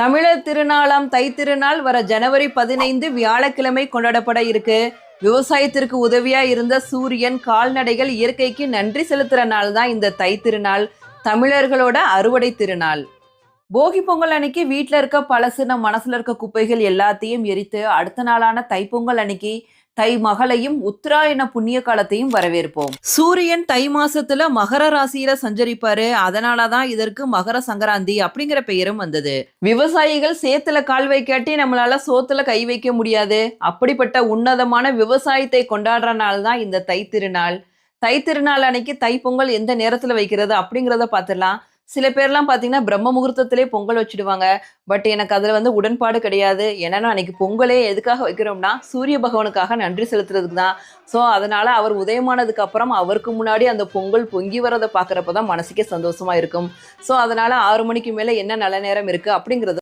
தமிழர் திருநாளாம் தை திருநாள் வர ஜனவரி 15 வியாழக்கிழமை கொண்டாடப்பட இருக்கு. விவசாயத்திற்கு உதவியா இருந்த சூரியன், கால்நடைகள், இயற்கைக்கு நன்றி செலுத்துற நாள் தான் இந்த தை திருநாள். தமிழர்களோட அறுவடை திருநாள். போகி பொங்கல் அன்னைக்கு வீட்டில் இருக்க பழசு நம்ம மனசுல இருக்க குப்பைகள் எல்லாத்தையும் எரித்து அடுத்த நாளான தைப்பொங்கல் அன்னைக்கு தை மகளையும் உத்தராயண புண்ணிய காலத்தையும் வரவேற்போம். சூரியன் தை மாசத்துல மகர ராசியில சஞ்சரிப்பாரு. அதனாலதான் இதற்கு மகர சங்கராந்தி அப்படிங்கிற பெயரும் வந்தது. விவசாயிகள் சேத்துல கால் வைக்காட்டி நம்மளால சோத்துல கை வைக்க முடியாது. அப்படிப்பட்ட உன்னதமான விவசாயத்தை கொண்டாடுற நாள் தான் இந்த தை திருநாள். தை திருநாள் அன்னைக்கு தைப்பொங்கல் எந்த நேரத்துல வைக்கிறது அப்படிங்கிறத பார்த்துடலாம். சில பேர்லாம் பார்த்தீங்கன்னா பிரம்ம முகூர்த்தத்திலே பொங்கல் வச்சுடுவாங்க. பட் எனக்கு அதில் உடன்பாடு கிடையாது. ஏன்னா அன்னைக்கு பொங்கலே எதுக்காக வைக்கிறோம்னா சூரிய பகவானுக்காக நன்றி செலுத்துறதுக்கு தான். ஸோ அதனால அவர் உதயமானதுக்கு அப்புறம் அவருக்கு முன்னாடி அந்த பொங்கல் பொங்கி வரதை பார்க்குறப்ப தான் மனசுக்கே சந்தோஷமா இருக்கும். ஸோ அதனால 6 மணிக்கு மேலே என்ன நல்ல நேரம் இருக்கு அப்படிங்கிறது